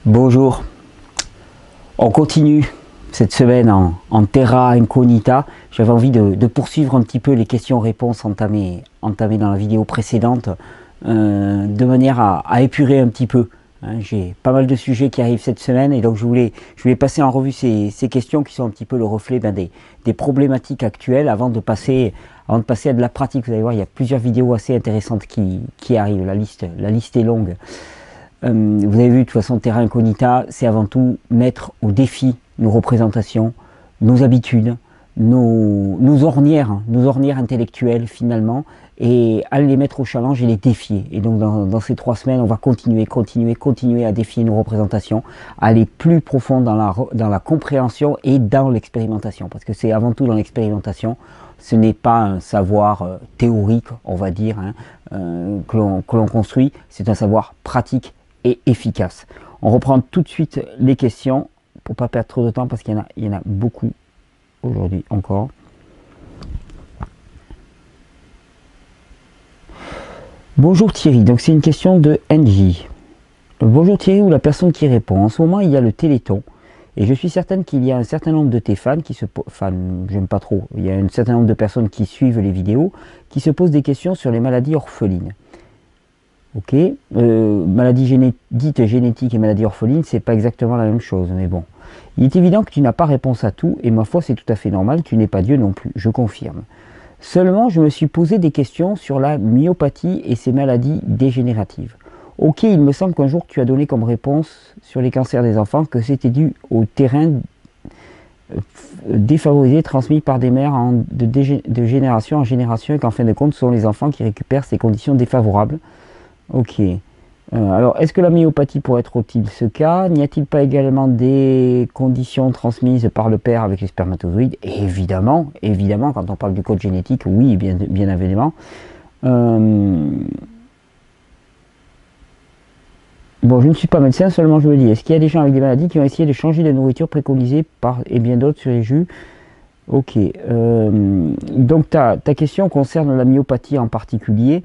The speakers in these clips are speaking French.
Bonjour, on continue cette semaine en terra incognita. J'avais envie de poursuivre un petit peu les questions-réponses entamées dans la vidéo précédente, de manière à épurer un petit peu. J'ai pas mal de sujets qui arrivent cette semaine et donc je voulais passer en revue ces questions qui sont un petit peu le reflet des problématiques actuelles avant de passer à de la pratique. Vous allez voir, il y a plusieurs vidéos assez intéressantes qui arrivent, la liste est longue. Vous avez vu, de toute façon, Terra Incognita, c'est avant tout mettre au défi nos représentations, nos habitudes, nos ornières intellectuelles finalement, et aller les mettre au challenge et les défier. Et donc dans ces 3 semaines, on va continuer à défier nos représentations, aller plus profond dans la compréhension et dans l'expérimentation, parce que c'est avant tout dans l'expérimentation. Ce n'est pas un savoir théorique, on va dire, que l'on construit, c'est un savoir pratique et efficace. On reprend tout de suite les questions pour pas perdre trop de temps parce qu'il y en a beaucoup aujourd'hui encore. Bonjour Thierry, donc c'est une question de NJ. Bonjour Thierry ou la personne qui répond. En ce moment il y a le Téléthon et je suis certaine qu'il y a un certain nombre de tes fans j'aime pas trop, il y a un certain nombre de personnes qui suivent les vidéos qui se posent des questions sur les maladies orphelines. Ok, maladie dite génétique et maladie orpheline, c'est pas exactement la même chose, mais bon. Il est évident que tu n'as pas réponse à tout, et ma foi c'est tout à fait normal, tu n'es pas Dieu non plus, je confirme. Seulement, je me suis posé des questions sur la myopathie et ses maladies dégénératives. Ok, il me semble qu'un jour tu as donné comme réponse sur les cancers des enfants que c'était dû au terrain défavorisé transmis par des mères de génération en génération et qu'en fin de compte, ce sont les enfants qui récupèrent ces conditions défavorables. Ok. Alors, est-ce que la myopathie pourrait être utile ce cas? N'y a-t-il pas également des conditions transmises par le père avec les spermatozoïdes? Évidemment, quand on parle du code génétique, oui, bien évidemment. Bon, je ne suis pas médecin, seulement je me dis, est-ce qu'il y a des gens avec des maladies qui ont essayé de changer la nourriture préconisée et bien d'autres sur les jus? Ok. Donc, ta question concerne la myopathie en particulier.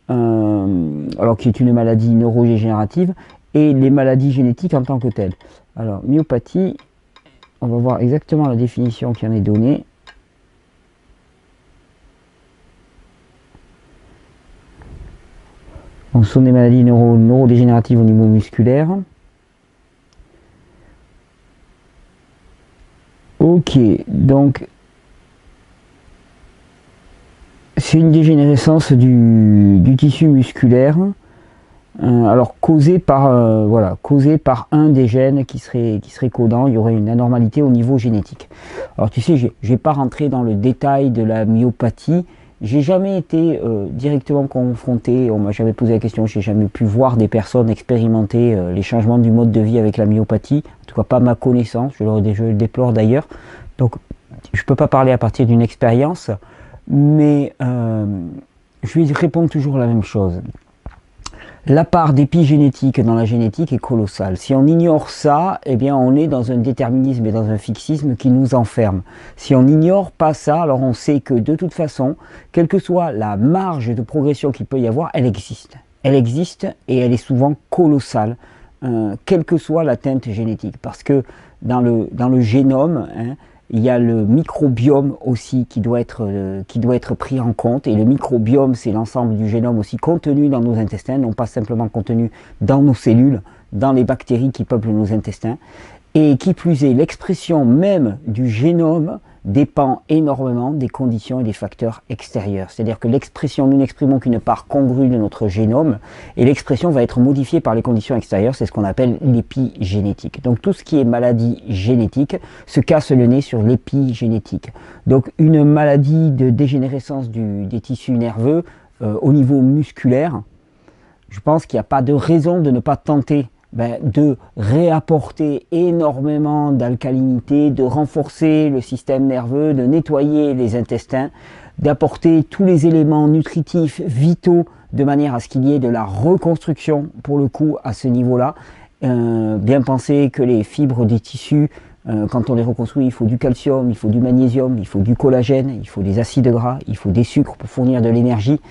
Alors qui est une maladie neurodégénérative et les maladies génétiques en tant que telles. Alors myopathie, on va voir exactement la définition qui en est donnée. Donc, ce sont des maladies neurodégénératives au niveau musculaire. Ok, donc c'est une dégénérescence du tissu musculaire, alors causée par un des gènes qui serait codant. Il y aurait une anormalité au niveau génétique. Alors tu sais, je vais pas rentrer dans le détail de la myopathie. J'ai jamais été directement confronté, on m'a jamais posé la question, j'ai jamais pu voir des personnes expérimenter les changements du mode de vie avec la myopathie, en tout cas pas ma connaissance, je le déplore d'ailleurs. Donc je peux pas parler à partir d'une expérience. Mais je vais répondre toujours la même chose. La part d'épigénétique dans la génétique est colossale. Si on ignore ça, eh bien on est dans un déterminisme et dans un fixisme qui nous enferme. Si on n'ignore pas ça, alors on sait que de toute façon, quelle que soit la marge de progression qu'il peut y avoir, elle existe. Elle existe et elle est souvent colossale, quelle que soit la teinte génétique. Parce que dans le génome, il y a le microbiome aussi qui doit être pris en compte. Et le microbiome, c'est l'ensemble du génome aussi contenu dans nos intestins, non pas simplement contenu dans nos cellules, dans les bactéries qui peuplent nos intestins. Et qui plus est, l'expression même du génome dépend énormément des conditions et des facteurs extérieurs. C'est-à-dire que nous n'exprimons qu'une part congrue de notre génome et l'expression va être modifiée par les conditions extérieures, c'est ce qu'on appelle l'épigénétique. Donc tout ce qui est maladie génétique se casse le nez sur l'épigénétique. Donc une maladie de dégénérescence des tissus nerveux au niveau musculaire, je pense qu'il n'y a pas de raison de ne pas tenter de réapporter énormément d'alcalinité, de renforcer le système nerveux, de nettoyer les intestins, d'apporter tous les éléments nutritifs vitaux de manière à ce qu'il y ait de la reconstruction pour le coup à ce niveau-là. Bien penser que les fibres des tissus Quand on les reconstruit, il faut du calcium, il faut du magnésium, il faut du collagène, il faut des acides gras, il faut des sucres pour fournir de l'énergie.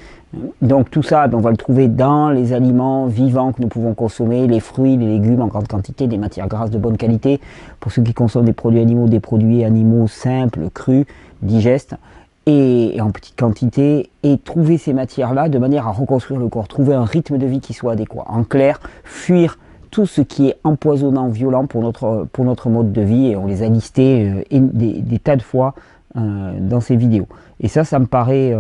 Donc tout ça, on va le trouver dans les aliments vivants que nous pouvons consommer, les fruits, les légumes en grande quantité, des matières grasses de bonne qualité. Pour ceux qui consomment des produits animaux simples, crus, digestes, et en petite quantité, et trouver ces matières-là de manière à reconstruire le corps, trouver un rythme de vie qui soit adéquat. En clair, fuir tout ce qui est empoisonnant, violent pour notre mode de vie, et on les a listés des tas de fois dans ces vidéos. Et ça me paraît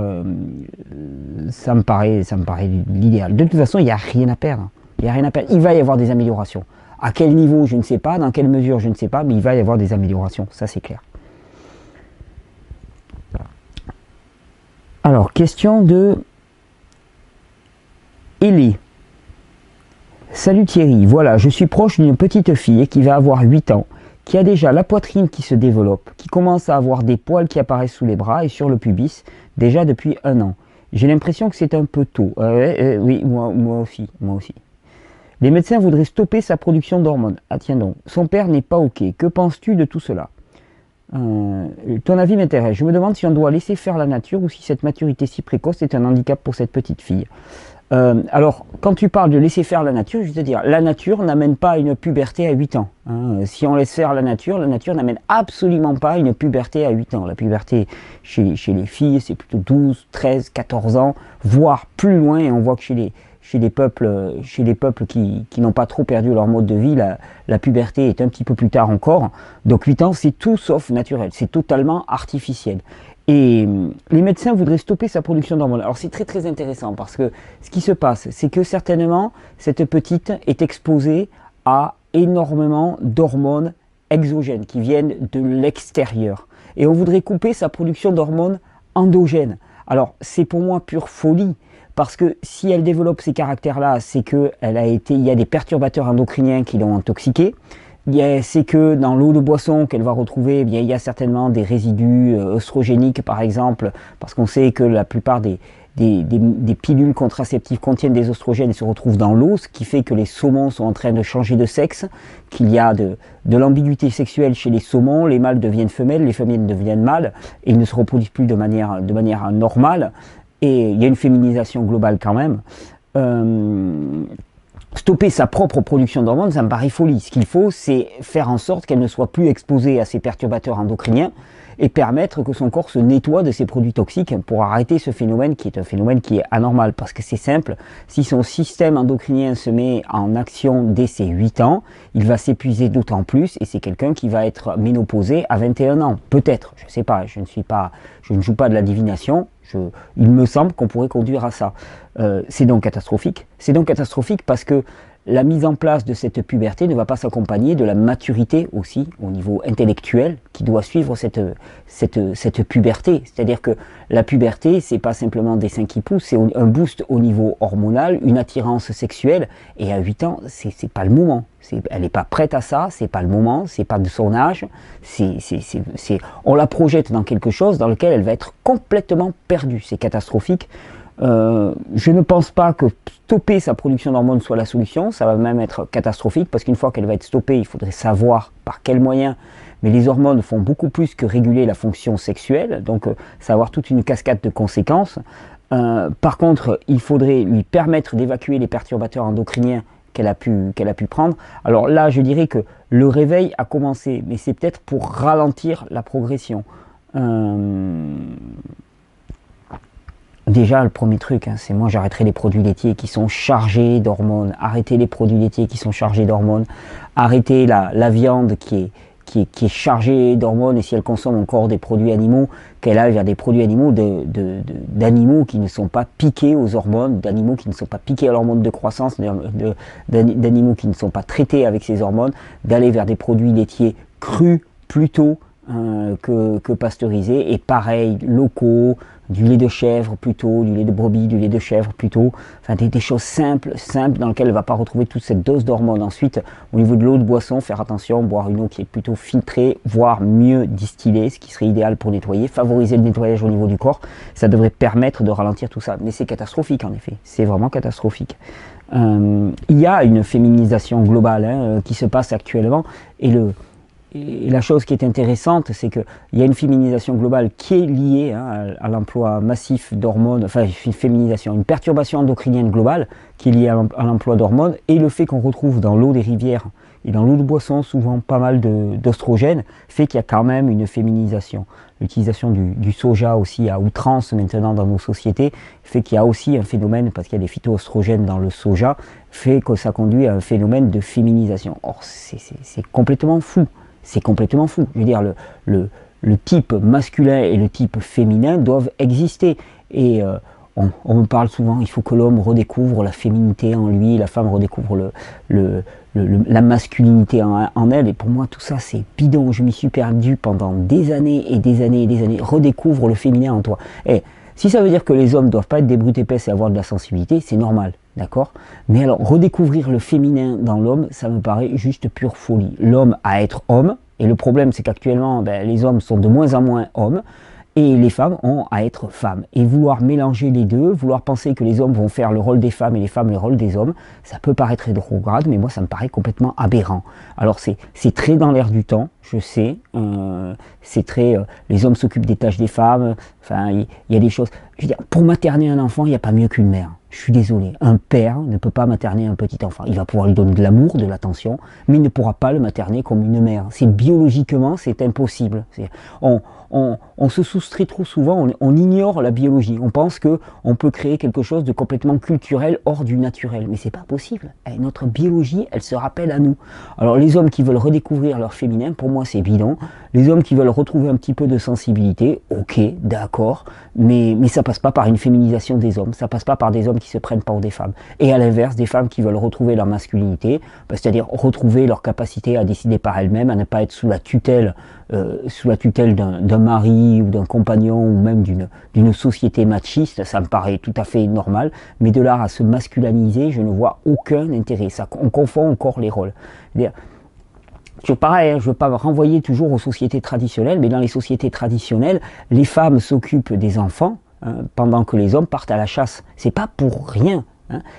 l'idéal. De toute façon, il n'y a rien à perdre. Il n'y a rien à perdre. Il va y avoir des améliorations. À quel niveau, je ne sais pas. Dans quelle mesure, je ne sais pas. Mais il va y avoir des améliorations. Ça, c'est clair. Alors, question de Ellie. Salut Thierry. Voilà, je suis proche d'une petite fille qui va avoir 8 ans, qui a déjà la poitrine qui se développe, qui commence à avoir des poils qui apparaissent sous les bras et sur le pubis, déjà depuis 1 an. J'ai l'impression que c'est un peu tôt. Oui, moi aussi. Les médecins voudraient stopper sa production d'hormones. Ah tiens donc, son père n'est pas ok. Que penses-tu de tout cela? Ton avis m'intéresse. Je me demande si on doit laisser faire la nature ou si cette maturité si précoce est un handicap pour cette petite fille. Alors, quand tu parles de laisser faire la nature, je veux te dire, la nature n'amène pas une puberté à 8 ans. Hein. Si on laisse faire la nature n'amène absolument pas une puberté à 8 ans. La puberté chez les filles, c'est plutôt 12, 13, 14 ans, voire plus loin, et on voit que chez les peuples qui n'ont pas trop perdu leur mode de vie, la puberté est un petit peu plus tard encore. Donc 8 ans, c'est tout sauf naturel, c'est totalement artificiel. Et les médecins voudraient stopper sa production d'hormones. Alors c'est très très intéressant parce que ce qui se passe, c'est que certainement cette petite est exposée à énormément d'hormones exogènes qui viennent de l'extérieur. Et on voudrait couper sa production d'hormones endogènes. Alors c'est pour moi pure folie. Parce que si elle développe ces caractères-là, c'est qu'il y a des perturbateurs endocriniens qui l'ont intoxiquée. C'est que dans l'eau de boisson qu'elle va retrouver, eh bien, il y a certainement des résidus œstrogéniques par exemple, parce qu'on sait que la plupart des pilules contraceptives contiennent des oestrogènes et se retrouvent dans l'eau, ce qui fait que les saumons sont en train de changer de sexe, qu'il y a de l'ambiguïté sexuelle chez les saumons, les mâles deviennent femelles, les femelles deviennent mâles, et ils ne se reproduisent plus de manière normale, et il y a une féminisation globale quand même. Stopper sa propre production d'hormones, ça me paraît folie. Ce qu'il faut, c'est faire en sorte qu'elle ne soit plus exposée à ces perturbateurs endocriniens et permettre que son corps se nettoie de ces produits toxiques pour arrêter ce phénomène qui est un phénomène qui est anormal. Parce que c'est simple, si son système endocrinien se met en action dès ses 8 ans, il va s'épuiser d'autant plus et c'est quelqu'un qui va être ménopausé à 21 ans. Peut-être, je ne sais pas, je ne joue pas de la divination. Il me semble qu'on pourrait conduire à ça. C'est donc catastrophique. C'est donc catastrophique parce que la mise en place de cette puberté ne va pas s'accompagner de la maturité aussi au niveau intellectuel qui doit suivre cette puberté. C'est-à-dire que la puberté, c'est pas simplement des seins qui poussent, c'est un boost au niveau hormonal, une attirance sexuelle. Et à 8 ans, c'est pas le moment. Elle n'est pas prête à ça, c'est pas le moment, c'est pas de son âge. On la projette dans quelque chose dans lequel elle va être complètement perdue. C'est catastrophique. Je ne pense pas que stopper sa production d'hormones soit la solution, ça va même être catastrophique parce qu'une fois qu'elle va être stoppée, il faudrait savoir par quels moyens, mais les hormones font beaucoup plus que réguler la fonction sexuelle, donc ça va avoir toute une cascade de conséquences. Par contre, il faudrait lui permettre d'évacuer les perturbateurs endocriniens qu'elle a pu prendre. Alors là, je dirais que le réveil a commencé, mais c'est peut-être pour ralentir la progression. Déjà, le premier truc, c'est moi j'arrêterai les produits laitiers qui sont chargés d'hormones. Arrêtez les produits laitiers qui sont chargés d'hormones. Arrêtez la viande qui est chargée d'hormones. Et si elle consomme encore des produits animaux, qu'elle aille vers des produits animaux d'animaux qui ne sont pas piqués aux hormones, d'animaux qui ne sont pas piqués à l'hormone de croissance, d'animaux qui ne sont pas traités avec ces hormones, d'aller vers des produits laitiers crus plutôt que pasteurisés, et pareil, locaux, du lait de chèvre plutôt, du lait de brebis, du lait de chèvre plutôt, enfin des choses simples dans lesquelles elle ne va pas retrouver toute cette dose d'hormones. Ensuite, au niveau de l'eau de boisson, faire attention, boire une eau qui est plutôt filtrée, voire mieux distillée, ce qui serait idéal pour nettoyer, favoriser le nettoyage au niveau du corps, ça devrait permettre de ralentir tout ça. Mais c'est catastrophique en effet, c'est vraiment catastrophique. Il y a une féminisation globale qui se passe actuellement, et et la chose qui est intéressante, c'est qu'il y a une féminisation globale qui est liée à l'emploi massif d'hormones, enfin une féminisation, une perturbation endocrinienne globale qui est liée à l'emploi d'hormones, et le fait qu'on retrouve dans l'eau des rivières et dans l'eau de boisson souvent pas mal d'oestrogènes, fait qu'il y a quand même une féminisation. L'utilisation du soja aussi à outrance maintenant dans nos sociétés fait qu'il y a aussi un phénomène, parce qu'il y a des phytoestrogènes dans le soja, fait que ça conduit à un phénomène de féminisation. Or, c'est complètement fou. C'est complètement fou. Je veux dire, le type masculin et le type féminin doivent exister. Et on me parle souvent, il faut que l'homme redécouvre la féminité en lui, la femme redécouvre la masculinité en elle. Et pour moi, tout ça, c'est bidon. Je m'y suis perdu pendant des années et des années et des années. Redécouvre le féminin en toi. Et si ça veut dire que les hommes ne doivent pas être des brutes épaisses et avoir de la sensibilité, c'est normal. D'accord? Mais alors, redécouvrir le féminin dans l'homme, ça me paraît juste pure folie. L'homme à être homme, et le problème c'est qu'actuellement, les hommes sont de moins en moins hommes, et les femmes ont à être femmes. Et vouloir mélanger les deux, vouloir penser que les hommes vont faire le rôle des femmes et les femmes le rôle des hommes, ça peut paraître rétrograde, mais moi ça me paraît complètement aberrant. Alors c'est très dans l'air du temps, je sais, c'est très... les hommes s'occupent des tâches des femmes, enfin il y a des choses... Je veux dire, pour materner un enfant, il n'y a pas mieux qu'une mère. Je suis désolé, un père ne peut pas materner un petit enfant. Il va pouvoir lui donner de l'amour, de l'attention, mais il ne pourra pas le materner comme une mère. C'est biologiquement, c'est impossible. On se soustrait trop souvent, on ignore la biologie. On pense qu'on peut créer quelque chose de complètement culturel hors du naturel. Mais c'est pas possible. Notre biologie, elle se rappelle à nous. Alors les hommes qui veulent redécouvrir leur féminin, pour moi c'est bidon. Les hommes qui veulent retrouver un petit peu de sensibilité, ok, d'accord, mais ça passe pas par une féminisation des hommes, ça passe pas par des hommes qui se prennent pour des femmes. Et à l'inverse, des femmes qui veulent retrouver leur masculinité, c'est-à-dire retrouver leur capacité à décider par elles-mêmes, à ne pas être sous la tutelle d'un mari ou d'un compagnon ou même d'une société machiste, ça me paraît tout à fait normal, mais de là à se masculiniser, je ne vois aucun intérêt. On confond encore les rôles. Toujours pareil, je ne veux pas renvoyer toujours aux sociétés traditionnelles, mais dans les sociétés traditionnelles, les femmes s'occupent des enfants pendant que les hommes partent à la chasse. C'est pas pour rien.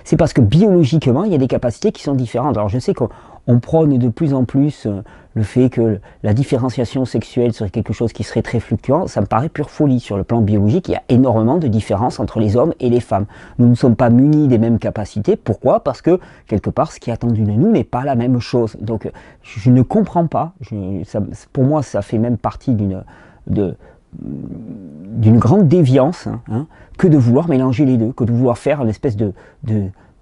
C'est parce que biologiquement, il y a des capacités qui sont différentes. Alors je sais qu'on prône de plus en plus le fait que la différenciation sexuelle serait quelque chose qui serait très fluctuant. Ça me paraît pure folie. Sur le plan biologique, il y a énormément de différences entre les hommes et les femmes. Nous ne sommes pas munis des mêmes capacités. Pourquoi? Parce que, quelque part, ce qui est attendu de nous n'est pas la même chose. Donc, je ne comprends pas. Pour moi, ça fait même partie d'une grande déviance que de vouloir mélanger les deux, que de vouloir faire une espèce de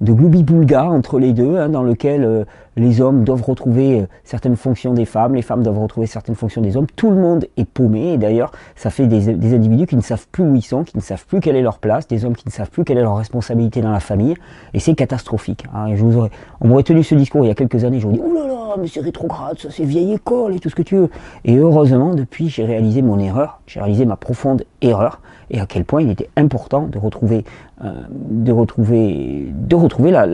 gloubi-boulga entre les deux, dans lequel les hommes doivent retrouver certaines fonctions des femmes, les femmes doivent retrouver certaines fonctions des hommes. Tout le monde est paumé, et d'ailleurs, ça fait des individus qui ne savent plus où ils sont, qui ne savent plus quelle est leur place, des hommes qui ne savent plus quelle est leur responsabilité dans la famille, et c'est catastrophique. On m'aurait tenu ce discours il y a quelques années, j'aurais dit « Ouh là là, mais c'est rétrograde, ça c'est vieille école et tout ce que tu veux ». Et heureusement, depuis, j'ai réalisé mon erreur, j'ai réalisé ma profonde erreur, et à quel point il était important de retrouver la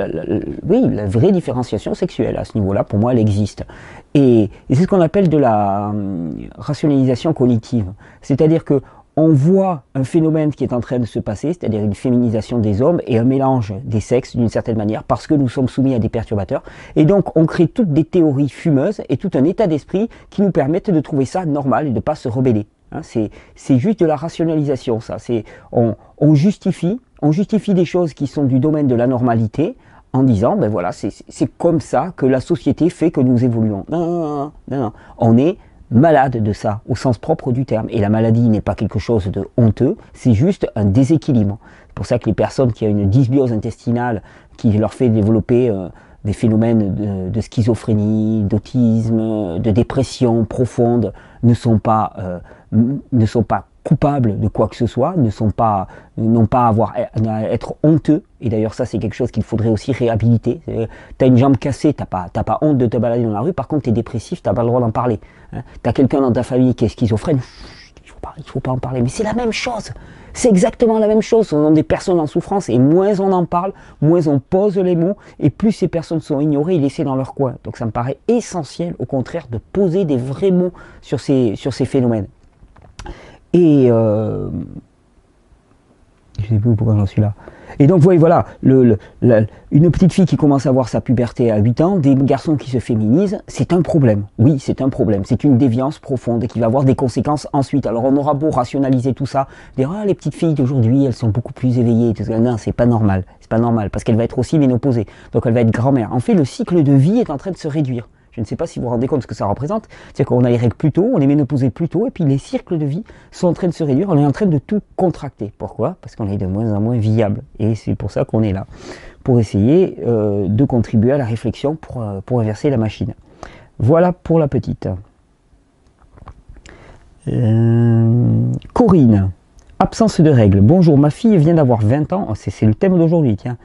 vraie différenciation sexuelle. À ce niveau-là, pour moi, elle existe. Et c'est ce qu'on appelle de la rationalisation cognitive. C'est-à-dire que on voit un phénomène qui est en train de se passer, c'est-à-dire une féminisation des hommes et un mélange des sexes d'une certaine manière, parce que nous sommes soumis à des perturbateurs. Et donc, on crée toutes des théories fumeuses et tout un état d'esprit qui nous permettent de trouver ça normal et de ne pas se rebeller. C'est juste de la rationalisation, ça. On justifie des choses qui sont du domaine de la normalité en disant, ben voilà, c'est comme ça que la société fait que nous évoluons. Non. On est malade de ça, au sens propre du terme. Et la maladie n'est pas quelque chose de honteux, c'est juste un déséquilibre. C'est pour ça que les personnes qui ont une dysbiose intestinale qui leur fait développer des phénomènes de schizophrénie, d'autisme, de dépression profonde, ne sont pas coupables de quoi que ce soit, n'ont pas à être honteux. Et d'ailleurs ça c'est quelque chose qu'il faudrait aussi réhabiliter. T'as une jambe cassée, t'as pas honte de te balader dans la rue, par contre t'es dépressif, t'as pas le droit d'en parler. T'as quelqu'un dans ta famille qui est schizophrène, il faut pas en parler. Mais c'est la même chose, c'est exactement la même chose. On a des personnes en souffrance et moins on en parle, moins on pose les mots et plus ces personnes sont ignorées et laissées dans leur coin. Donc ça me paraît essentiel au contraire de poser des vrais mots sur ces phénomènes. Et Je sais plus pourquoi j'en suis là. Et donc, vous voyez, voilà, une petite fille qui commence à avoir sa puberté à 8 ans, des garçons qui se féminisent, c'est un problème. Oui, c'est un problème. C'est une déviance profonde et qui va avoir des conséquences ensuite. Alors, on aura beau rationaliser tout ça, dire, ah, les petites filles d'aujourd'hui, elles sont beaucoup plus éveillées. Tout ça. Non, c'est pas normal. C'est pas normal parce qu'elle va être aussi ménopausée. Donc, elle va être grand-mère. En fait, le cycle de vie est en train de se réduire. Je ne sais pas si vous vous rendez compte de ce que ça représente. C'est-à-dire qu'on a les règles plus tôt, on est ménopausé plus tôt, et puis les cycles de vie sont en train de se réduire, on est en train de tout contracter. Pourquoi? Parce qu'on est de moins en moins viable. Et c'est pour ça qu'on est là. Pour essayer de contribuer à la réflexion pour inverser la machine. Voilà pour la petite. Corinne. Absence de règles. Bonjour, ma fille vient d'avoir 20 ans. C'est le thème d'aujourd'hui, tiens.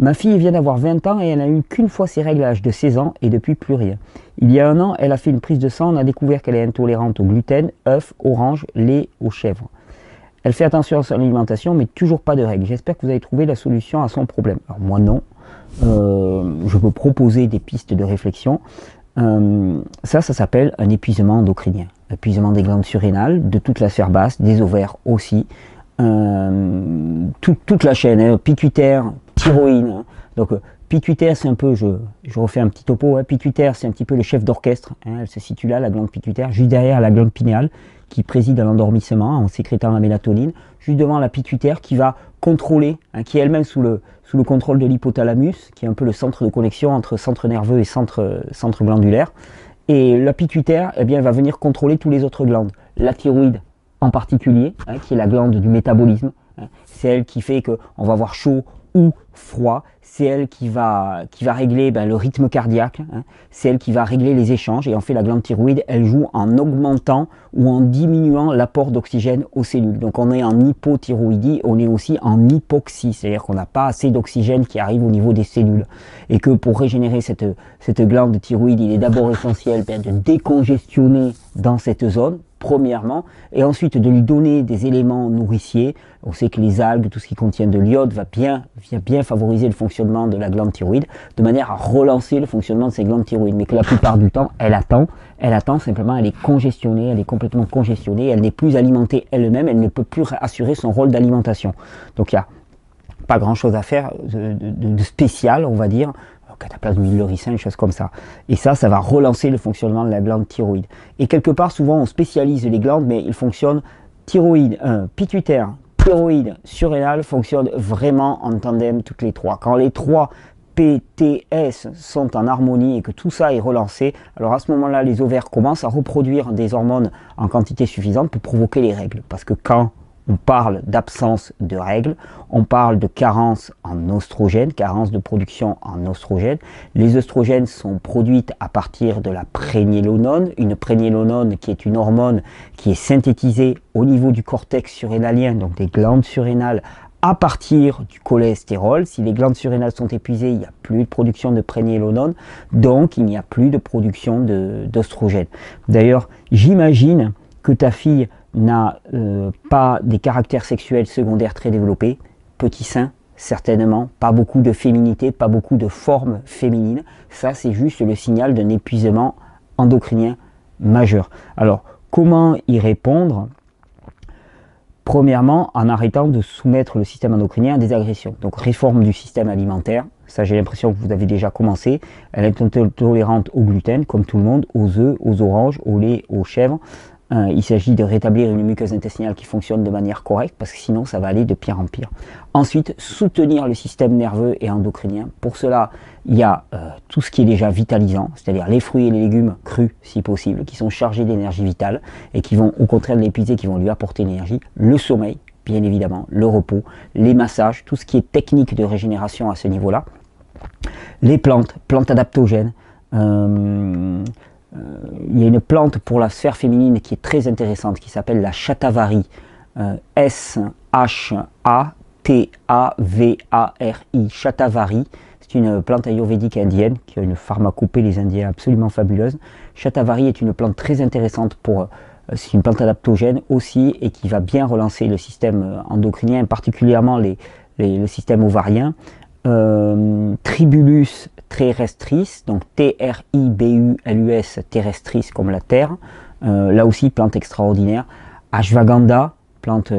Ma fille vient d'avoir 20 ans et elle n'a eu qu'une fois ses règles à l'âge de 16 ans et depuis plus rien. Il y a un an, elle a fait une prise de sang, on a découvert qu'elle est intolérante au gluten, œufs, orange, lait, aux chèvres. Elle fait attention à son alimentation mais toujours pas de règles. J'espère que vous avez trouvé la solution à son problème. Alors moi non, je peux proposer des pistes de réflexion. Ça s'appelle un épuisement endocrinien. Épuisement des glandes surrénales, de toute la sphère basse, des ovaires aussi. Toute la chaîne, hein, pituitaire, thyroïde. Hein. Donc pituitaire, c'est un peu, je refais un petit topo, hein, pituitaire, c'est un petit peu le chef d'orchestre. Hein, elle se situe là, la glande pituitaire, juste derrière la glande pinéale, qui préside à l'endormissement en sécrétant la mélatonine, juste devant la pituitaire qui va contrôler, hein, qui est elle-même sous le contrôle de l'hypothalamus, qui est un peu le centre de connexion entre centre nerveux et centre glandulaire. Et la pituitaire, eh bien, va venir contrôler tous les autres glandes. La thyroïde en particulier, hein, qui est la glande du métabolisme. Hein, c'est elle qui fait qu'on va avoir chaud ou froid. C'est elle qui va régler le rythme cardiaque. Hein, c'est elle qui va régler les échanges. Et en fait, la glande thyroïde, elle joue en augmentant ou en diminuant l'apport d'oxygène aux cellules. Donc on est en hypothyroïdie, on est aussi en hypoxie. C'est-à-dire qu'on n'a pas assez d'oxygène qui arrive au niveau des cellules. Et que pour régénérer cette glande thyroïde, il est d'abord essentiel de décongestionner dans cette zone, premièrement, et ensuite de lui donner des éléments nourriciers. On sait que les algues, tout ce qui contient de l'iode, va bien favoriser le fonctionnement de la glande thyroïde, de manière à relancer le fonctionnement de ces glandes thyroïdes, mais que la plupart du temps, elle attend simplement, elle est congestionnée, elle est complètement congestionnée, elle n'est plus alimentée elle-même, elle ne peut plus assurer son rôle d'alimentation. Donc il n'y a pas grand-chose à faire de spécial, on va dire, cataplasme d'huile de ricin, une chose comme ça. Et ça va relancer le fonctionnement de la glande thyroïde. Et quelque part, souvent, on spécialise les glandes, mais ils fonctionnent thyroïde, pituitaire, thyroïde, surrénale, fonctionnent vraiment en tandem toutes les trois. Quand les trois PTS sont en harmonie et que tout ça est relancé, alors à ce moment-là, les ovaires commencent à reproduire des hormones en quantité suffisante pour provoquer les règles. Parce que quand on parle d'absence de règles, on parle de carence en oestrogènes, carence de production en oestrogènes. Les oestrogènes sont produites à partir de la prégnénolone, une prégnénolone qui est une hormone qui est synthétisée au niveau du cortex surrénalien, donc des glandes surrénales, à partir du cholestérol. Si les glandes surrénales sont épuisées, il n'y a plus de production de prégnénolone, donc il n'y a plus de production d'oestrogènes. D'ailleurs, j'imagine que ta fille n'a pas des caractères sexuels secondaires très développés, petit sein, certainement, pas beaucoup de féminité, pas beaucoup de formes féminines. Ça, c'est juste le signal d'un épuisement endocrinien majeur. Alors, comment y répondre? Premièrement, en arrêtant de soumettre le système endocrinien à des agressions. Donc, réforme du système alimentaire. Ça, j'ai l'impression que vous avez déjà commencé. Elle est intolérante au gluten, comme tout le monde, aux œufs, aux oranges, au lait, aux chèvres. Il s'agit de rétablir une muqueuse intestinale qui fonctionne de manière correcte, parce que sinon ça va aller de pire en pire. Ensuite, soutenir le système nerveux et endocrinien. Pour cela, il y a tout ce qui est déjà vitalisant, c'est-à-dire les fruits et les légumes crus, si possible, qui sont chargés d'énergie vitale et qui vont au contraire l'épuiser, qui vont lui apporter l'énergie. Le sommeil, bien évidemment, le repos, les massages, tout ce qui est technique de régénération à ce niveau-là. Les plantes adaptogènes. Il y a une plante pour la sphère féminine qui est très intéressante, qui s'appelle la shatavari, S-H-A-T-A-V-A-R-I, shatavari. C'est une plante ayurvédique indienne qui a une pharmacopée, les Indiens, absolument fabuleuse. Shatavari est une plante très intéressante c'est une plante adaptogène aussi et qui va bien relancer le système endocrinien, particulièrement le système ovarien. Tribulus terrestris, donc T-R-I-B-U-L-U-S, terrestris comme la terre, là aussi plante extraordinaire. Ashwagandha, plante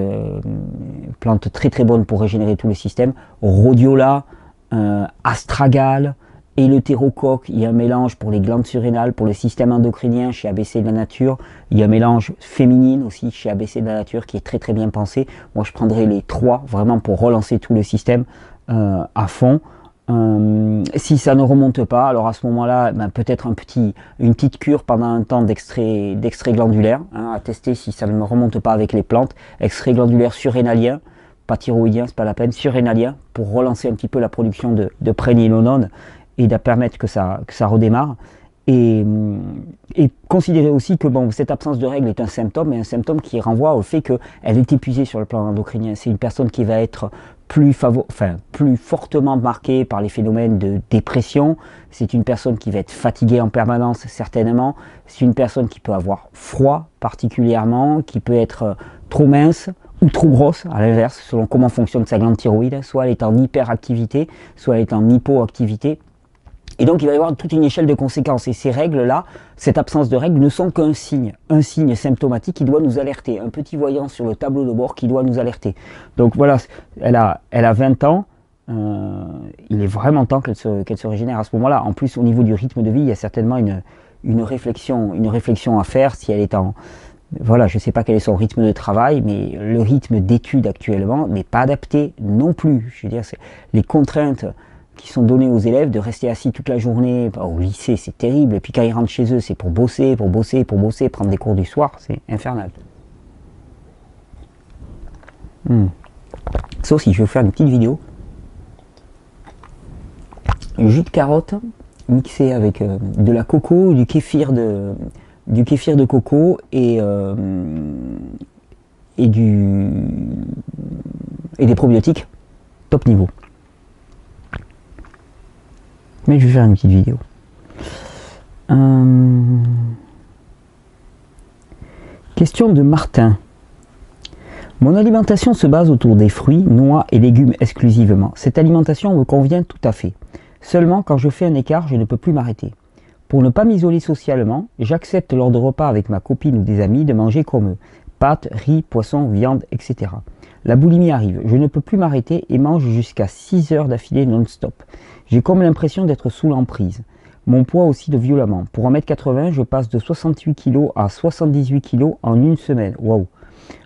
très très bonne pour régénérer tout le système. Rhodiola, astragal, éleutérocoque, il y a un mélange pour les glandes surrénales, pour le système endocrinien chez ABC de la Nature. Il y a un mélange féminine aussi chez ABC de la Nature qui est très très bien pensé. Moi je prendrais les 3 vraiment pour relancer tout le système à fond. Si ça ne remonte pas, alors à ce moment-là, ben peut-être une petite cure pendant un temps d'extrait glandulaire, hein, à tester si ça ne me remonte pas avec les plantes. Extrait glandulaire surrénalien, pas thyroïdien, c'est pas la peine, surrénalien, pour relancer un petit peu la production de prégnénolone et de permettre que ça redémarre. Et considérer aussi que bon, cette absence de règles est un symptôme, mais un symptôme qui renvoie au fait qu'elle est épuisée sur le plan endocrinien. C'est une personne qui va être plus fortement marquée par les phénomènes de dépression. C'est une personne qui va être fatiguée en permanence, certainement. C'est une personne qui peut avoir froid particulièrement, qui peut être trop mince ou trop grosse, à l'inverse, selon comment fonctionne sa glande thyroïde. Soit elle est en hyperactivité, soit elle est en hypoactivité. Et donc il va y avoir toute une échelle de conséquences. Et ces règles-là, cette absence de règles ne sont qu'un signe symptomatique qui doit nous alerter. Un petit voyant sur le tableau de bord qui doit nous alerter. Donc voilà, elle a 20 ans. Il est vraiment temps qu'elle se régénère à ce moment-là. En plus, au niveau du rythme de vie, il y a certainement une réflexion à faire si elle est en... Voilà, je ne sais pas quel est son rythme de travail, mais le rythme d'études actuellement n'est pas adapté non plus. Je veux dire, les contraintes qui sont données aux élèves de rester assis toute la journée au lycée, c'est terrible. Et puis quand ils rentrent chez eux, c'est pour bosser, prendre des cours du soir, c'est infernal. Ça aussi, je vais vous faire une petite vidéo. Un jus de carotte mixé avec de la coco, du kéfir de coco et des probiotiques top niveau. Mais je vais faire une petite vidéo. Question de Martin. Mon alimentation se base autour des fruits, noix et légumes exclusivement. Cette alimentation me convient tout à fait. Seulement, quand je fais un écart, je ne peux plus m'arrêter. Pour ne pas m'isoler socialement, j'accepte lors de repas avec ma copine ou des amis de manger comme eux. Pâtes, riz, poisson, viande, etc. La boulimie arrive. Je ne peux plus m'arrêter et mange jusqu'à 6 heures d'affilée non-stop. J'ai comme l'impression d'être sous l'emprise. Mon poids oscille violemment. Pour 1m80, je passe de 68 kg à 78 kg en une semaine. Waouh!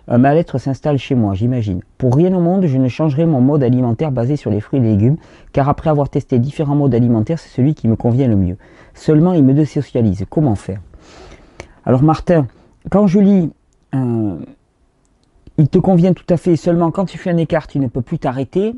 Un mal-être s'installe chez moi, j'imagine. Pour rien au monde, je ne changerai mon mode alimentaire basé sur les fruits et légumes, car après avoir testé différents modes alimentaires, c'est celui qui me convient le mieux. Seulement, il me désocialise. Comment faire? Alors Martin, quand je lis il te convient tout à fait, seulement quand tu fais un écart, tu ne peux plus t'arrêter,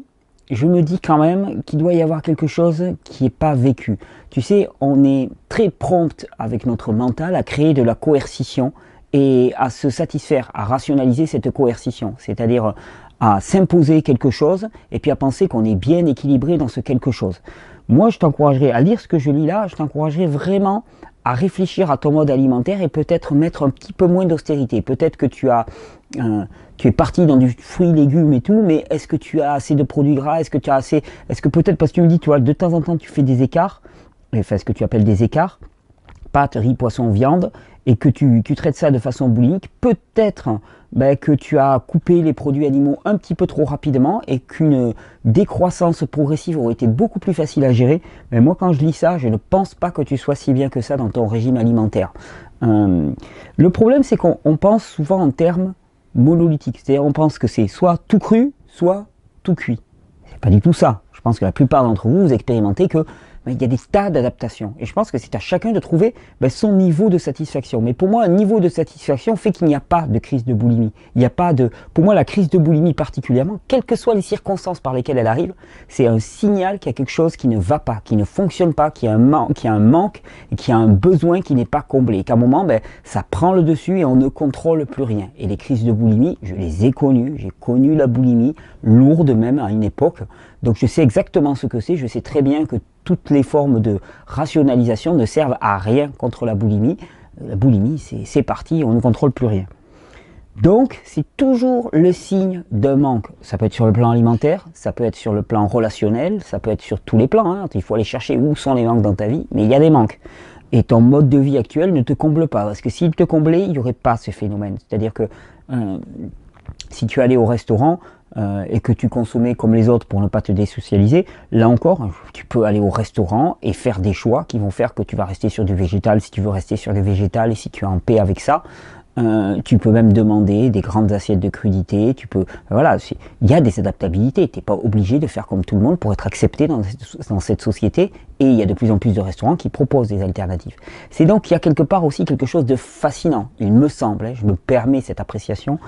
je me dis quand même qu'il doit y avoir quelque chose qui n'est pas vécu. Tu sais, on est très prompt avec notre mental à créer de la coercition et à se satisfaire, à rationaliser cette coercition, c'est-à-dire à s'imposer quelque chose et puis à penser qu'on est bien équilibré dans ce quelque chose. Moi, je t'encouragerais à lire ce que je lis là, je t'encouragerais vraiment à réfléchir à ton mode alimentaire et peut-être mettre un petit peu moins d'austérité. Peut-être que tu es parti dans du fruit, légumes et tout, mais est-ce que tu as assez de produits gras? Est-ce que peut-être, parce que tu me dis, tu vois, de temps en temps tu fais des écarts, enfin ce que tu appelles des écarts, pâtes, riz, poisson, viande, et que tu traites ça de façon boulimique, peut-être que tu as coupé les produits animaux un petit peu trop rapidement et qu'une décroissance progressive aurait été beaucoup plus facile à gérer. Mais moi, quand je lis ça, je ne pense pas que tu sois si bien que ça dans ton régime alimentaire. Le problème, c'est qu'on pense souvent en termes monolithiques. C'est-à-dire on pense que c'est soit tout cru, soit tout cuit. C'est pas du tout ça. Je pense que la plupart d'entre vous, vous expérimentez que il y a des tas d'adaptations. Et je pense que c'est à chacun de trouver son niveau de satisfaction. Mais pour moi, un niveau de satisfaction fait qu'il n'y a pas de crise de boulimie. Il n'y a pas de... Pour moi, la crise de boulimie particulièrement, quelles que soient les circonstances par lesquelles elle arrive, c'est un signal qu'il y a quelque chose qui ne va pas, qui ne fonctionne pas, qu'il y a un manque, et qu'il y a un besoin qui n'est pas comblé. Et qu'à un moment, ça prend le dessus et on ne contrôle plus rien. Et les crises de boulimie, je les ai connues. J'ai connu la boulimie, lourde même à une époque. Donc je sais exactement ce que c'est. Je sais très bien que toutes les formes de rationalisation ne servent à rien contre la boulimie. La boulimie, c'est parti, on ne contrôle plus rien. Donc, c'est toujours le signe d'un manque. Ça peut être sur le plan alimentaire, ça peut être sur le plan relationnel, ça peut être sur tous les plans. Il faut aller chercher où sont les manques dans ta vie, mais il y a des manques. Et ton mode de vie actuel ne te comble pas, parce que s'il te comblait, il n'y aurait pas ce phénomène. C'est-à-dire que Si tu allais au restaurant et que tu consommais comme les autres pour ne pas te désocialiser, là encore, tu peux aller au restaurant et faire des choix qui vont faire que tu vas rester sur du végétal si tu veux rester sur du végétal et si tu es en paix avec ça. Tu peux même demander des grandes assiettes de crudité, tu peux, voilà, il y a des adaptabilités, tu n'es pas obligé de faire comme tout le monde pour être accepté dans cette société, et il y a de plus en plus de restaurants qui proposent des alternatives. C'est donc, il y a quelque part aussi quelque chose de fascinant, il me semble, je me permets cette appréciation,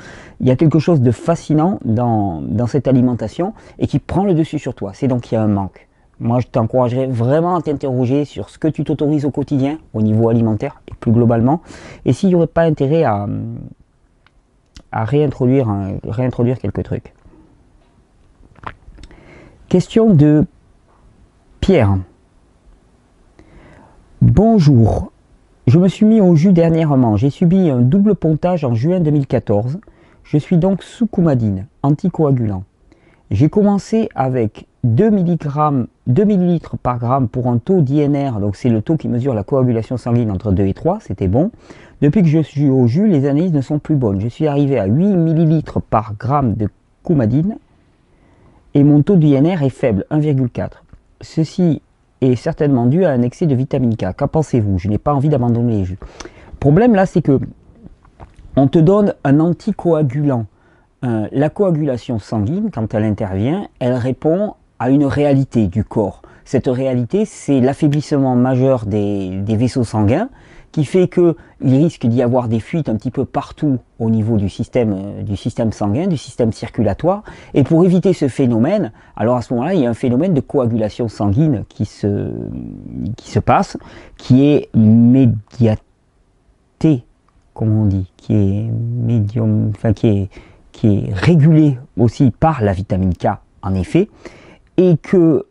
il y a quelque chose de fascinant dans cette alimentation et qui prend le dessus sur toi, c'est donc qu'il y a un manque. Moi, je t'encouragerais vraiment à t'interroger sur ce que tu t'autorises au quotidien, au niveau alimentaire, et plus globalement, et s'il n'y aurait pas intérêt à réintroduire quelques trucs. Question de Pierre. Bonjour, je me suis mis au jus dernièrement. J'ai subi un double pontage en juin 2014. Je suis donc sous coumadine, anticoagulant. J'ai commencé avec 2 ml par gramme pour un taux d'INR, donc c'est le taux qui mesure la coagulation sanguine entre 2 et 3, c'était bon. Depuis que je suis au jus, les analyses ne sont plus bonnes. Je suis arrivé à 8 ml par gramme de coumadine et mon taux d'INR est faible, 1,4. Ceci est certainement dû à un excès de vitamine K. Qu'en pensez-vous? Je n'ai pas envie d'abandonner les jus. Le problème là, c'est que on te donne un anticoagulant. La coagulation sanguine, quand elle intervient, elle répond à une réalité du corps. Cette réalité, c'est l'affaiblissement majeur des vaisseaux sanguins qui fait qu'il risque d'y avoir des fuites un petit peu partout au niveau du système sanguin, du système circulatoire. Et pour éviter ce phénomène, alors à ce moment-là, il y a un phénomène de coagulation sanguine qui se passe, qui est médiaté, comme on dit, qui est médium, enfin qui est régulé aussi par la vitamine K, en effet, et que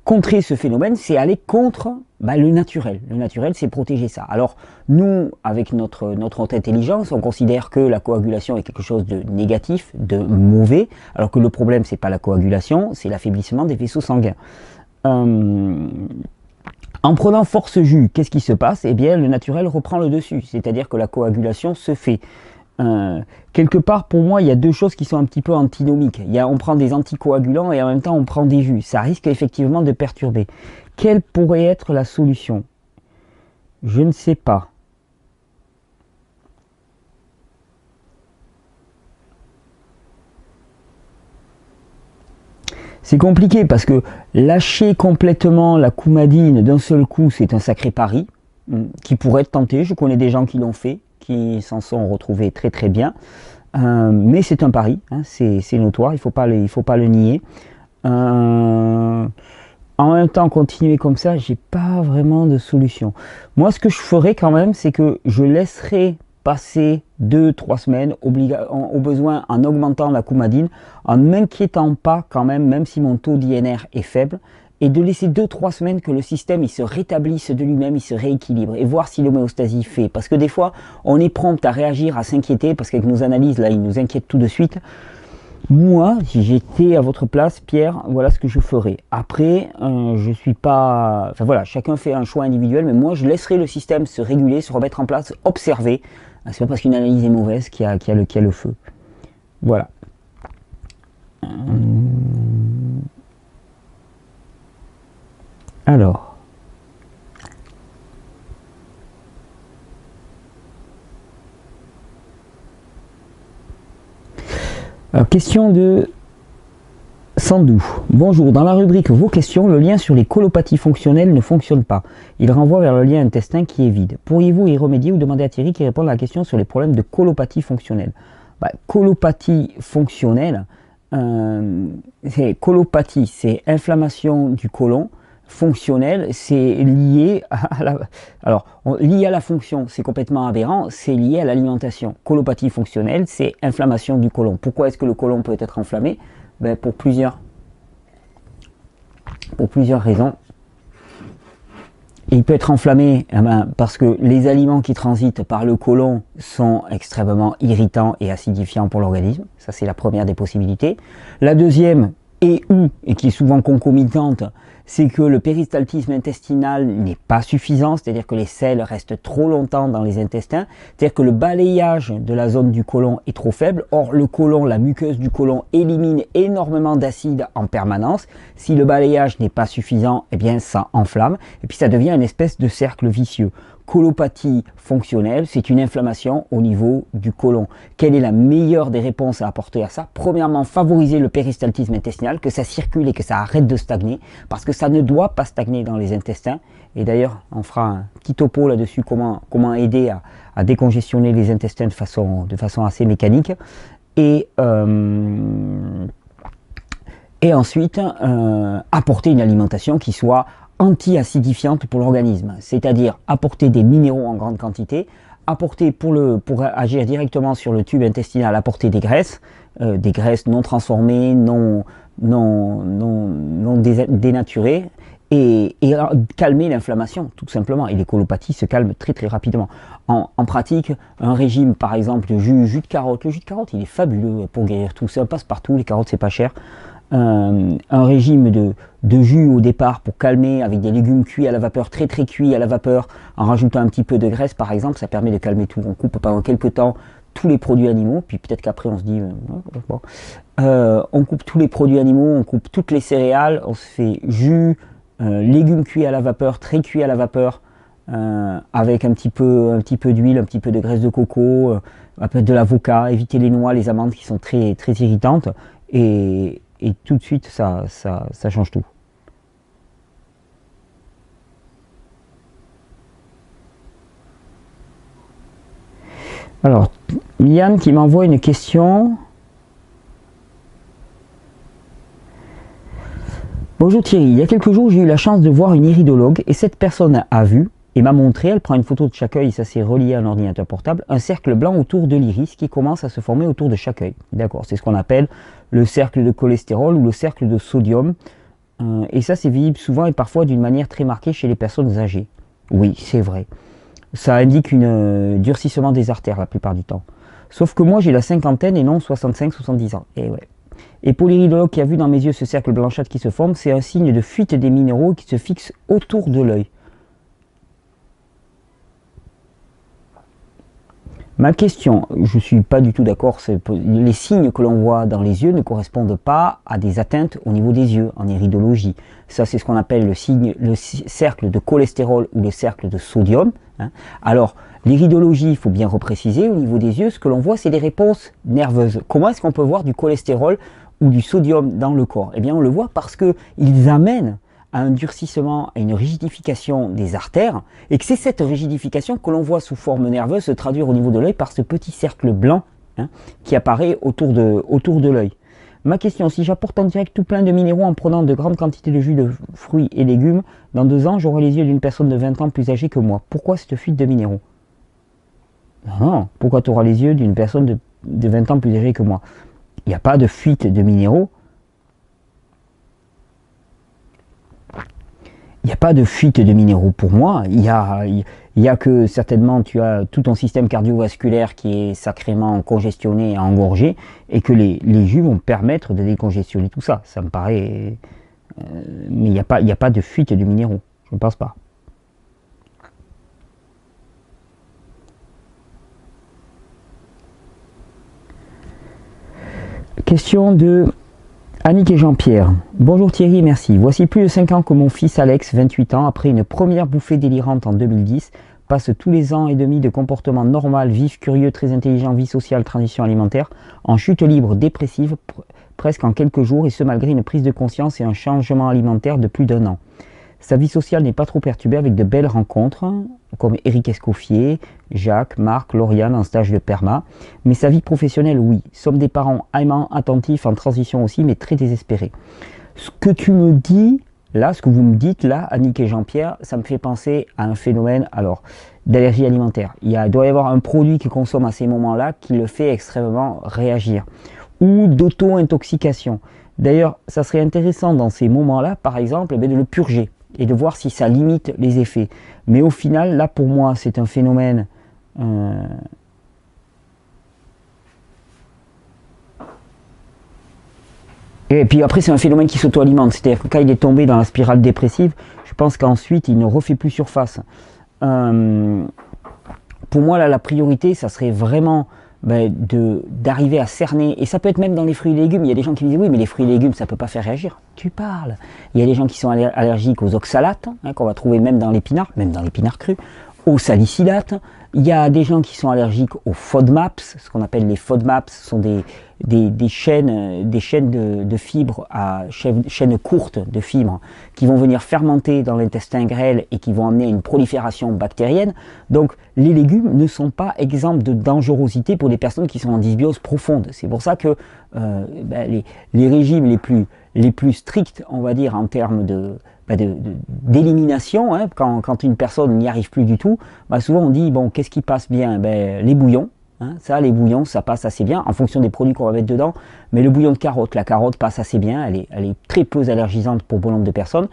contrer ce phénomène, c'est aller contre le naturel. Le naturel, c'est protéger ça. Alors, nous, avec notre haute intelligence, on considère que la coagulation est quelque chose de négatif, de mauvais, alors que le problème, c'est pas la coagulation, c'est l'affaiblissement des vaisseaux sanguins. En prenant force jus, qu'est-ce qui se passe? Eh bien, le naturel reprend le dessus, c'est-à-dire que la coagulation se fait. Quelque part, pour moi, il y a deux choses qui sont un petit peu antinomiques. On prend des anticoagulants et en même temps on prend des jus. Ça risque effectivement de perturber. Quelle pourrait être la solution? Je ne sais pas. C'est compliqué parce que lâcher complètement la coumadine d'un seul coup, c'est un sacré pari qui pourrait être tenté. Je connais des gens qui l'ont fait, qui s'en sont retrouvés très très bien. Mais c'est un pari, hein, c'est notoire, il faut pas le nier. En même temps, continuer comme ça, j'ai pas vraiment de solution. Moi, ce que je ferais quand même, c'est que je laisserais passer 2-3 semaines, au besoin en augmentant la coumadine, en ne m'inquiétant pas quand même si mon taux d'INR est faible, et de laisser 2-3 semaines que le système il se rétablisse de lui-même, il se rééquilibre, et voir si l'homéostasie fait. Parce que des fois, on est prompt à réagir, à s'inquiéter, parce qu'avec nos analyses, là, ils nous inquiètent tout de suite. Moi, si j'étais à votre place, Pierre, voilà ce que je ferais. Après, je suis pas... Enfin voilà, chacun fait un choix individuel, mais moi, je laisserai le système se réguler, se remettre en place, observer. C'est pas parce qu'une analyse est mauvaise qu'il y a le feu. Voilà. Alors... Alors, question de Sandou. Bonjour, dans la rubrique vos questions, le lien sur les colopathies fonctionnelles ne fonctionne pas. Il renvoie vers le lien intestin qui est vide. Pourriez-vous y remédier ou demander à Thierry qui répond à la question sur les problèmes de colopathie fonctionnelle? Colopathie fonctionnelle, colopathie, c'est inflammation du côlon. Fonctionnel, c'est lié à lié à la fonction, c'est complètement aberrant, c'est lié à l'alimentation. Colopathie fonctionnelle, c'est inflammation du côlon. Pourquoi est-ce que le côlon peut être enflammé? Pour plusieurs raisons. Il peut être enflammé parce que les aliments qui transitent par le côlon sont extrêmement irritants et acidifiants pour l'organisme. Ça, c'est la première des possibilités. La deuxième, et qui est souvent concomitante, c'est que le péristaltisme intestinal n'est pas suffisant, c'est-à-dire que les selles restent trop longtemps dans les intestins, c'est-à-dire que le balayage de la zone du côlon est trop faible. Or, le côlon, la muqueuse du côlon élimine énormément d'acide en permanence. Si le balayage n'est pas suffisant, eh bien ça enflamme, et puis ça devient une espèce de cercle vicieux. Colopathie fonctionnelle, c'est une inflammation au niveau du côlon. Quelle est la meilleure des réponses à apporter à ça? Premièrement, favoriser le péristaltisme intestinal, que ça circule et que ça arrête de stagner, parce que ça ne doit pas stagner dans les intestins. Et d'ailleurs, on fera un petit topo là-dessus, comment aider à décongestionner les intestins de façon assez mécanique. Et ensuite, apporter une alimentation qui soit anti-acidifiante pour l'organisme, c'est-à-dire apporter des minéraux en grande quantité, apporter pour agir directement sur le tube intestinal, apporter des graisses non transformées, non dénaturées, et calmer l'inflammation tout simplement. Et les colopathies se calment très très rapidement. En pratique, un régime par exemple de jus de carotte, le jus de carotte il est fabuleux pour guérir tout, ça passe partout, les carottes c'est pas cher. Un régime de jus au départ pour calmer avec des légumes cuits à la vapeur, très très cuits à la vapeur, en rajoutant un petit peu de graisse par exemple, ça permet de calmer tout. On coupe pendant quelques temps tous les produits animaux, puis peut-être qu'après on se dit bon. On coupe tous les produits animaux, on coupe toutes les céréales, on se fait jus, légumes cuits à la vapeur, très cuits à la vapeur, avec un petit peu d'huile, un petit peu de graisse de coco, un peu de l'avocat, éviter les noix, les amandes qui sont très très irritantes, et tout de suite ça change tout. Alors, Yann qui m'envoie une question. Bonjour Thierry, il y a quelques jours j'ai eu la chance de voir une iridologue et cette personne a vu et m'a montré, elle prend une photo de chaque œil, ça c'est relié à un ordinateur portable, un cercle blanc autour de l'iris qui commence à se former autour de chaque œil. D'accord, c'est ce qu'on appelle le cercle de cholestérol ou le cercle de sodium. Et ça c'est visible souvent et parfois d'une manière très marquée chez les personnes âgées. Oui, c'est vrai. Ça indique un durcissement des artères la plupart du temps. Sauf que moi j'ai la cinquantaine et non 65-70 ans. Et ouais. Et pour l'iridologue qui a vu dans mes yeux ce cercle blanchâtre qui se forme, c'est un signe de fuite des minéraux qui se fixent autour de l'œil. Ma question, je ne suis pas du tout d'accord, les signes que l'on voit dans les yeux ne correspondent pas à des atteintes au niveau des yeux en iridologie. Ça c'est ce qu'on appelle le cercle de cholestérol ou le cercle de sodium. Alors l'iridologie, il faut bien repréciser, au niveau des yeux, ce que l'on voit c'est des réponses nerveuses. Comment est-ce qu'on peut voir du cholestérol ou du sodium dans le corps? Eh bien on le voit parce qu'ils amènent à un durcissement, à une rigidification des artères, et que c'est cette rigidification que l'on voit sous forme nerveuse se traduire au niveau de l'œil par ce petit cercle blanc qui apparaît autour de l'œil. Ma question, si j'apporte en direct tout plein de minéraux en prenant de grandes quantités de jus de fruits et légumes, dans 2 ans j'aurai les yeux d'une personne de 20 ans plus âgée que moi. Pourquoi cette fuite de minéraux? Non, pourquoi tu auras les yeux d'une personne de 20 ans plus âgée que moi? Il n'y a pas de fuite de minéraux. Il n'y a pas de fuite de minéraux pour moi, il y a que certainement tu as tout ton système cardiovasculaire qui est sacrément congestionné et engorgé et que les jus vont permettre de décongestionner tout ça. Ça me paraît... mais il n'y a pas de fuite de minéraux, je ne pense pas. Question de Annick et Jean-Pierre. Bonjour Thierry, merci. Voici plus de 5 ans que mon fils Alex, 28 ans, après une première bouffée délirante en 2010, passe tous les ans et demi de comportement normal, vif, curieux, très intelligent, vie sociale, transition alimentaire, en chute libre, dépressive, presque en quelques jours, et ce malgré une prise de conscience et un changement alimentaire de plus d'1 an. Sa vie sociale n'est pas trop perturbée avec de belles rencontres, comme Eric Escoffier, Jacques, Marc, Lauriane en stage de perma. Mais sa vie professionnelle, oui. Sommes des parents aimants, attentifs, en transition aussi, mais très désespérés. Ce que tu me dis, là, ce que vous me dites, là, Annick et Jean-Pierre, ça me fait penser à un phénomène, alors, d'allergie alimentaire. Il doit y avoir un produit qu'il consomme à ces moments-là qui le fait extrêmement réagir. Ou d'auto-intoxication. D'ailleurs, ça serait intéressant dans ces moments-là, par exemple, de le purger et de voir si ça limite les effets. Mais au final, là pour moi, c'est un phénomène Et puis après, c'est un phénomène qui s'auto-alimente. C'est-à-dire que quand il est tombé dans la spirale dépressive, je pense qu'ensuite, il ne refait plus surface. Pour moi, là, la priorité, ça serait vraiment d'arriver à cerner, et ça peut être même dans les fruits et légumes. Il y a des gens qui me disent oui, mais les fruits et légumes, ça ne peut pas faire réagir. Tu parles. Il y a des gens qui sont allergiques aux oxalates, qu'on va trouver même dans l'épinard cru, aux salicilates. Il y a des gens qui sont allergiques aux FODMAPs. Ce qu'on appelle les FODMAPs, ce sont des chaînes de fibres chaînes courtes de fibres qui vont venir fermenter dans l'intestin grêle et qui vont amener à une prolifération bactérienne. Donc les légumes ne sont pas exempts de dangerosité pour les personnes qui sont en dysbiose profonde. C'est pour ça que les régimes les plus stricts, on va dire, en termes d'élimination, hein, quand une personne n'y arrive plus du tout, souvent on dit, bon, qu'est-ce qui passe bien? Les bouillons. Hein, les bouillons, ça passe assez bien en fonction des produits qu'on va mettre dedans. Mais le bouillon de carotte, la carotte passe assez bien. Elle est très peu allergisante pour bon nombre de personnes.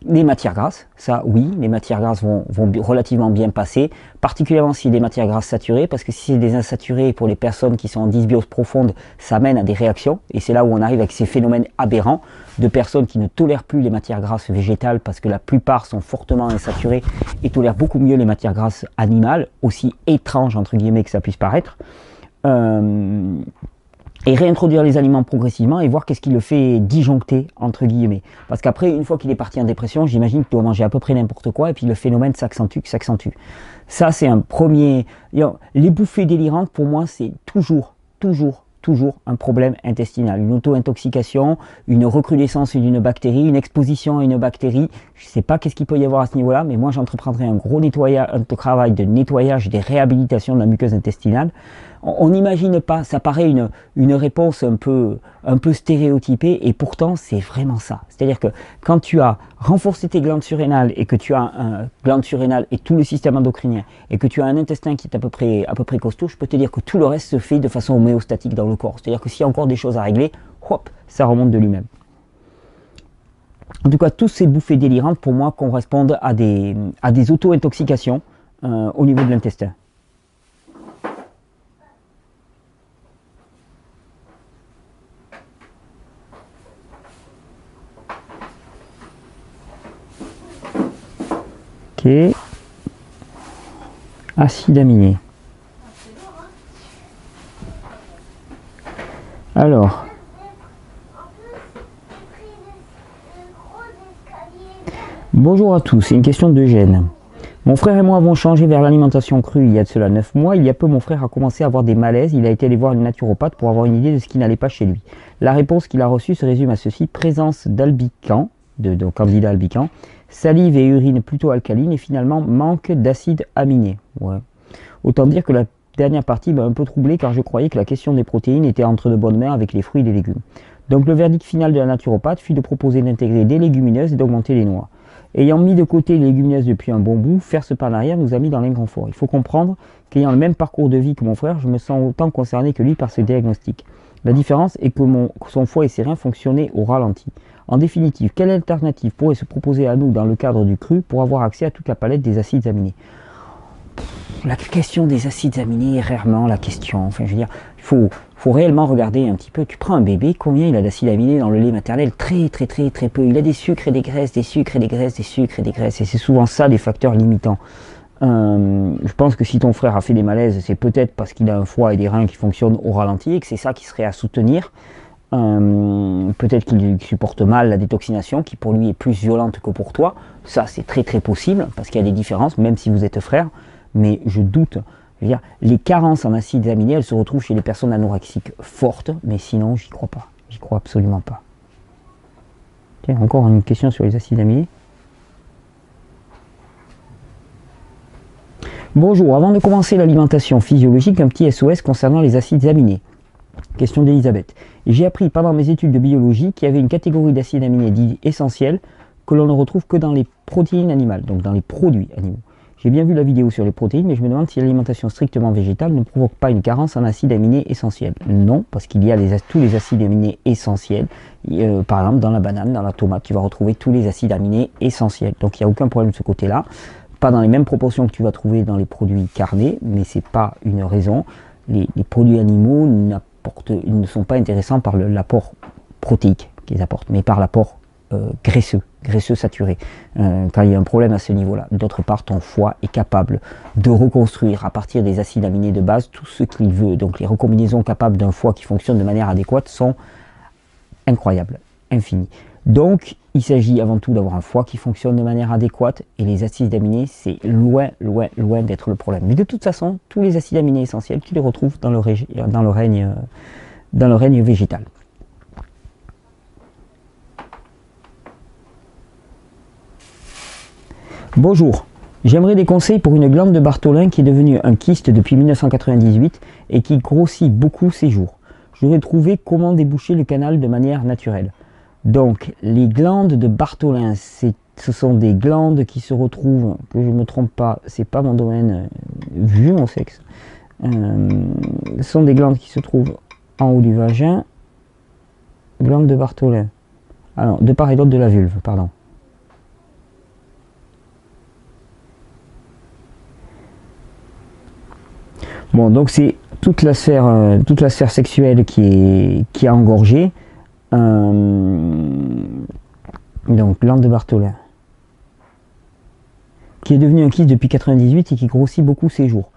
Les matières grasses, ça oui, les matières grasses vont relativement bien passer, particulièrement si des matières grasses saturées, parce que si c'est des insaturés pour les personnes qui sont en dysbiose profonde, ça mène à des réactions. Et c'est là où on arrive avec ces phénomènes aberrants de personnes qui ne tolèrent plus les matières grasses végétales parce que la plupart sont fortement insaturées et tolèrent beaucoup mieux les matières grasses animales, aussi étranges entre guillemets que ça puisse paraître. Et réintroduire les aliments progressivement et voir qu'est-ce qui le fait disjoncter, entre guillemets. Parce qu'après, une fois qu'il est parti en dépression, j'imagine qu'il doit manger à peu près n'importe quoi, et puis le phénomène s'accentue. Ça, c'est un premier... Les bouffées délirantes, pour moi, c'est toujours un problème intestinal. Une auto-intoxication, une recrudescence d'une bactérie, une exposition à une bactérie. Je ne sais pas qu'est-ce qu'il peut y avoir à ce niveau-là, mais moi, j'entreprendrai un gros travail de nettoyage et de réhabilitation de la muqueuse intestinale. On n'imagine pas, ça paraît une réponse un peu stéréotypée, et pourtant c'est vraiment ça. C'est-à-dire que quand tu as renforcé tes glandes surrénales et que tu as un glande surrénale et tout le système endocrinien et que tu as un intestin qui est à peu près costaud, je peux te dire que tout le reste se fait de façon homéostatique dans le corps. C'est-à-dire que s'il y a encore des choses à régler, hop, ça remonte de lui-même. En tout cas, tous ces bouffées délirantes pour moi correspondent à des auto-intoxications au niveau de l'intestin. Acide aminé. Alors, bonjour à tous, c'est une question d'Eugène. Mon frère et moi avons changé vers l'alimentation crue il y a de cela 9 mois. Il y a peu, mon frère a commencé à avoir des malaises. Il a été allé voir une naturopathe pour avoir une idée de ce qui n'allait pas chez lui. La réponse qu'il a reçue se résume à ceci: présence d'albican, de candida albicans, salive et urine plutôt alcalines et finalement manque d'acide aminé. Ouais. Autant dire que la dernière partie m'a un peu troublé car je croyais que la question des protéines était entre de bonnes mains avec les fruits et les légumes. Donc le verdict final de la naturopathe fut de proposer d'intégrer des légumineuses et d'augmenter les noix. Ayant mis de côté les légumineuses depuis un bon bout, faire ce pas en arrière nous a mis dans l'inconfort. Il faut comprendre qu'ayant le même parcours de vie que mon frère, je me sens autant concerné que lui par ce diagnostic. La différence est que son foie et ses reins fonctionnaient au ralenti. En définitive, quelle alternative pourrait se proposer à nous dans le cadre du cru pour avoir accès à toute la palette des acides aminés? La question des acides aminés est rarement la question. Enfin, je veux dire, il faut réellement regarder un petit peu. Tu prends un bébé, combien il a d'acides aminés dans le lait maternel? Très peu. Il a des sucres et des graisses, des sucres et des graisses, des sucres et des graisses. Et c'est souvent ça les facteurs limitants. Je pense que si ton frère a fait des malaises, c'est peut-être parce qu'il a un foie et des reins qui fonctionnent au ralenti et que c'est ça qui serait à soutenir. Peut-être qu'il supporte mal la détoxination qui pour lui est plus violente que pour toi. Ça c'est très possible parce qu'il y a des différences même si vous êtes frères, mais je doute. Je veux dire, les carences en acides aminés, elles se retrouvent chez les personnes anorexiques fortes, mais sinon j'y crois pas, j'y crois absolument pas. Tiens, encore une question sur les acides aminés. Bonjour, avant de commencer l'alimentation physiologique, un petit SOS concernant les acides aminés. Question d'Elisabeth. J'ai appris pendant mes études de biologie qu'il y avait une catégorie d'acides aminés dits essentiels que l'on ne retrouve que dans les protéines animales, donc dans les produits animaux. J'ai bien vu la vidéo sur les protéines, mais je me demande si l'alimentation strictement végétale ne provoque pas une carence en acides aminés essentiels. Non, parce qu'il y a tous les acides aminés essentiels. Par exemple, dans la banane, dans la tomate, tu vas retrouver tous les acides aminés essentiels. Donc il n'y a aucun problème de ce côté-là. Pas dans les mêmes proportions que tu vas trouver dans les produits carnés, mais ce n'est pas une raison. Les produits animaux ils ne sont pas intéressants par l'apport protéique. qu'ils apportent, mais par l'apport graisseux saturé, quand il y a un problème à ce niveau-là. D'autre part, ton foie est capable de reconstruire à partir des acides aminés de base tout ce qu'il veut. Donc les recombinaisons capables d'un foie qui fonctionne de manière adéquate sont incroyables, infinies. Donc il s'agit avant tout d'avoir un foie qui fonctionne de manière adéquate, et les acides aminés, c'est loin d'être le problème. Mais de toute façon, tous les acides aminés essentiels, tu les retrouves dans le règne végétal. Bonjour, j'aimerais des conseils pour une glande de Bartholin qui est devenue un kyste depuis 1998 et qui grossit beaucoup ces jours. Je voudrais trouver comment déboucher le canal de manière naturelle. Donc, les glandes de Bartholin, ce sont des glandes qui se retrouvent, que je ne me trompe pas, c'est pas mon domaine, vu mon sexe, ce sont des glandes qui se trouvent en haut du vagin, glandes de Bartholin, alors de part et d'autre de la vulve, pardon. Bon, donc c'est toute la sphère sexuelle qui est engorgée. Donc, glande de Bartholin, qui est devenu un kyste depuis 1998 et qui grossit beaucoup ces jours.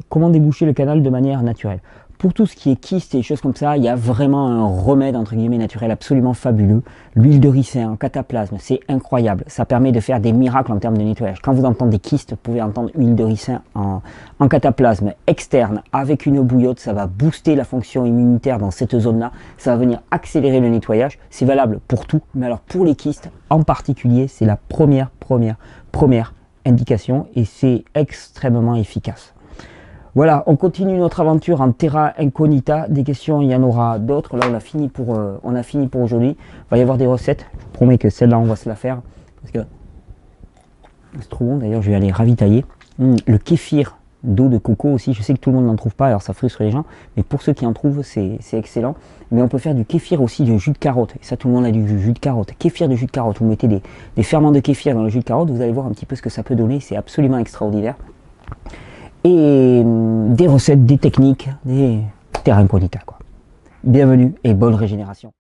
Comment déboucher le canal de manière naturelle? Pour tout ce qui est kyste et choses comme ça, il y a vraiment un remède entre guillemets naturel absolument fabuleux. L'huile de ricin en cataplasme, c'est incroyable. Ça permet de faire des miracles en termes de nettoyage. Quand vous entendez kyste, vous pouvez entendre huile de ricin en cataplasme externe avec une bouillotte. Ça va booster la fonction immunitaire dans cette zone-là. Ça va venir accélérer le nettoyage. C'est valable pour tout, mais alors pour les kystes en particulier, c'est la première indication et c'est extrêmement efficace. Voilà, on continue notre aventure en terra incognita. Des questions, il y en aura d'autres. Là, on a fini pour aujourd'hui. Il va y avoir des recettes. Je vous promets que celle-là, on va se la faire. Parce que c'est trop bon. D'ailleurs, je vais aller ravitailler. Le kéfir d'eau de coco aussi. Je sais que tout le monde n'en trouve pas, alors ça frustre les gens. Mais pour ceux qui en trouvent, c'est excellent. Mais on peut faire du kéfir aussi, du jus de carotte. Et ça, tout le monde a du jus de carotte. Kéfir de jus de carotte. Vous mettez des ferments de kéfir dans le jus de carotte. Vous allez voir un petit peu ce que ça peut donner. C'est absolument extraordinaire. Et des recettes, des techniques, des terra incognita, quoi. Bienvenue et bonne régénération.